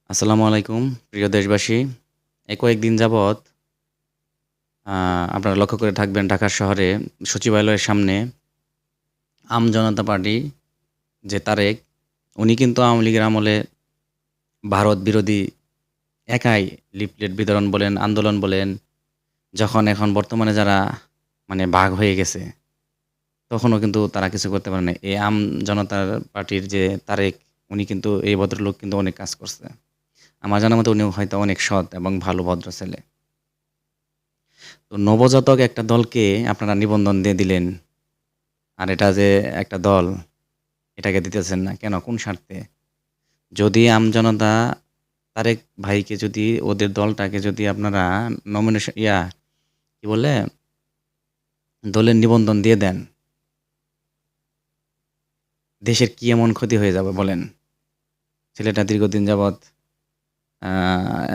আসসালামু আলাইকুম প্রিয় দেশবাসী। এই কয়েকদিন যাবৎ আপনারা লক্ষ্য করে থাকবেন ঢাকা শহরে সচিবালয়ের সামনে জনতা পার্টি যে তারেক, উনি কিন্তু আওয়ামী লীগের আমলে ভারত বিরোধী একাই লিফলেট বিতরণ বলেন, আন্দোলন বলেন, যখন এখন বর্তমানে যারা মানে ভাগ হয়ে গেছে, তখনও কিন্তু তারা কিছু করতে পারে নাই। এই জনতার পার্টির যে তারেক, উনি কিন্তু এই ভদ্রলোক কিন্তু অনেক কাজ করছে। আমার জানার মতো উনি হয়তো অনেক সৎ এবং ভালো ভদ্র ছেলে। তো নবজাতক একটা দলকে আপনারা নিবন্ধন দিয়ে দিলেন। আর এটা যে একটা দল, এটাকে দিতেছেন না কেন? কোন স্বার্থে? যদি আমজনতা তারেক ভাইকে যদি ওদের দলটাকে যদি আপনারা নমিনেশন কি বলে? দলের নিবন্ধন দিয়ে দেন, দেশের কি এমন ক্ষতি হয়ে যাবে বলেন? ছেলেটা দীর্ঘদিন যাবৎ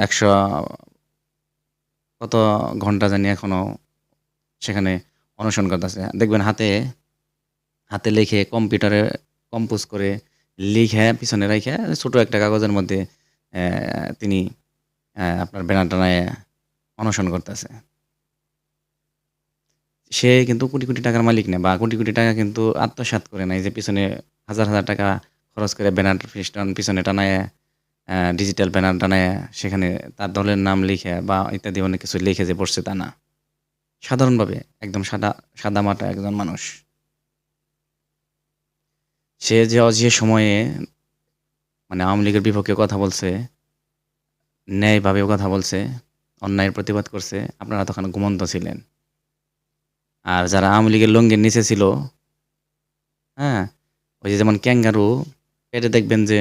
১০০ কত ঘন্টা জানি এখনো সেখানে অনশন করতেছে। দেখবেন হাতে হাতে লিখে কম্পিউটারে কম্পোজ করে লিখে পিছনে রাইখা ছোট একটা কাগজের মধ্যে তিনি আপনার ব্যানার টানায় অনশন করতেছে। সে কিন্তু কোটি, কোটি টাকার মালিক না, বা কোটি, কোটি টাকা কিন্তু আত্মসাৎ করে নাই যে পিছনে হাজার, হাজার টাকা খরচ করে ব্যানার ফেস্টুন পিছনে টানায় ডিজিটাল ব্যানার টানায় সেখানে তার দলের নাম লিখে বা ইত্যাদি অনেক কিছু লিখে যে বসছে তা না। সাধারণভাবে একদম সাদামাটা একজন মানুষ। সে যে সময়ে মানে আওয়ামী লীগের বিপক্ষে কথা বলছে, ন্যায়ভাবেও কথা বলছে, অন্যায়ের প্রতিবাদ করছে, আপনারা তখন ঘুমন্ত ছিলেন। আর যারা আওয়ামী লীগের লুঙ্গির নিচে ছিল, হ্যাঁ? ওই যে যেমন ক্যাঙ্গারু পেটে দেখবেন যে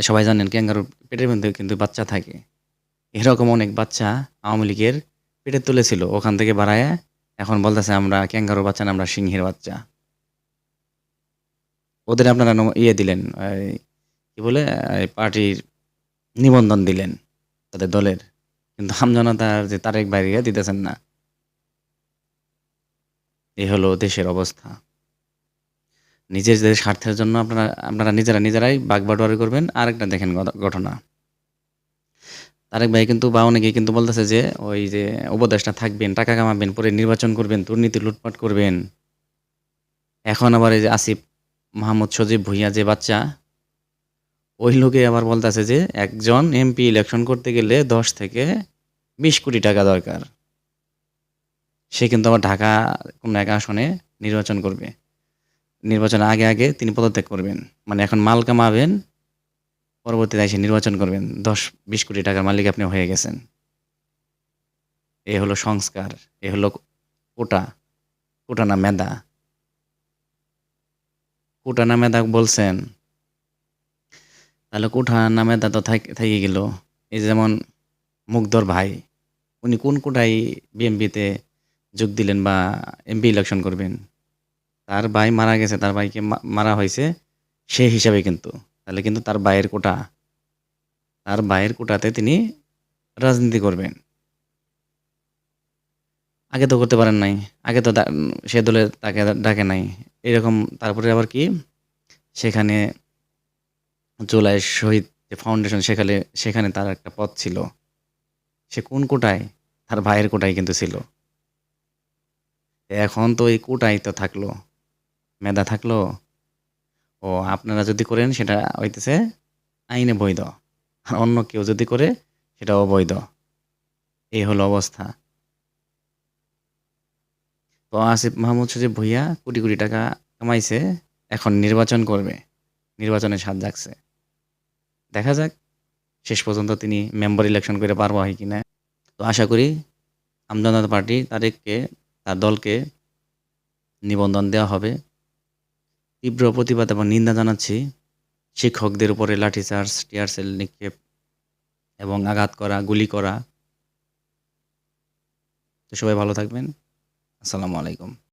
সবাই জানেন ক্যাঙ্গারুর পেটের মধ্যে কিন্তু বাচ্চা থাকে। এরকম অনেক বাচ্চা আওয়ামী লীগের পেটে তুলেছিল। ওখান থেকে বাড়ায়া এখন বলতেছে আমরা ক্যাঙ্গারুর বাচ্চা না, আমরা সিংহের বাচ্চা। ওদের আপনারা দিলেন, কি বলে? পার্টির নিবন্ধন দিলেন তাদের দলের। কিন্তু আমজনতার যে তারেক ভাইকে দিতেছেন না। এই হলো দেশের অবস্থা। নিজেদের স্বার্থের জন্য আপনারা নিজেরাই বাগবাটোয়ারা করবেন। আরেকটা দেখেন ঘটনা। তারেক ভাই কিন্তু বা অনেকেই কিন্তু বলতেছে যে ওই যে উপদেষ্টা থাকবেন, টাকা কামাবেন, পরে নির্বাচন করবেন, দুর্নীতি লুটপাট করবেন। এখন আবার এই যে আসিফ মাহমুদ সজীব ভুঁইয়া যে বাচ্চা, ওই লোকে আবার বলতেছে যে একজন এমপি ইলেকশন করতে গেলে ১০ থেকে ২০ কোটি টাকা দরকার। সে কিন্তু আবার ঢাকা কোনো এক আসনে নির্বাচন করবে। নির্বাচনের আগে তিনি পদত্যাগ করবেন। মানে এখন মাল কামাবেন, পরবর্তীতে এসে নির্বাচন করবেন। ১০-২০ কোটি টাকার মালিক আপনি হয়ে গেছেন। এ হলো সংস্কার, এ হলো কোটা, কোটা না মেধা। কোটা না মেধা বলছেন, তাহলে কোঠা না মেধা তো থাইকে গেল। এই যেমন মুগ্ধর ভাই, উনি কোন কোটায় বিএমপিতে যোগ দিলেন বা এমপি ইলেকশন করবেন? তার ভাই মারা গেছে, তার ভাইকে মারা হয়েছে সে হিসাবে কিন্তু। তাহলে কিন্তু তার ভাইয়ের কোটাতে তিনি রাজনীতি করবেন। আগে তো করতে পারেন নাই। আগে তো সে দলে তাকে ডাকে নাই। এরকম তারপরে আবার কি সেখানে জুলাই শহীদ যে ফাউন্ডেশন সেখানে তার একটা পদ ছিল। সে কোন কোটায়? তার ভাইয়ের কোটায় কিন্তু ছিল। এখন তো এই কোটায় তো থাকলো, মেধা থাকলো। ও আপনারা যদি করেন সেটা হইতেছে আইনে বৈধ। আর অন্য কেউ যদি করে সেটা অবৈধ। এই হলো অবস্থা। তো আসিফ মাহমুদ সজীব ভুঁইয়া কোটি, কোটি টাকা কামাইছে। এখন নির্বাচন করবে। নির্বাচনের স্বাদ জাগছে। দেখা যাক শেষ পর্যন্ত তিনি মেম্বার ইলেকশন করে পারবা হয় কিনা। তো আশা করি আমজনতা পার্টি তার দলকে নিবন্ধন দেওয়া হবে। তীব্র প্রতিবাদ এবং নিন্দা জানাচ্ছি। শিক্ষকদের উপরে লাঠিচার্জ, টিয়ারশেল নিক্ষেপ এবং আঘাত করা, গুলি করা। তো সবাই ভালো থাকবেন। আসসালামু আলাইকুম।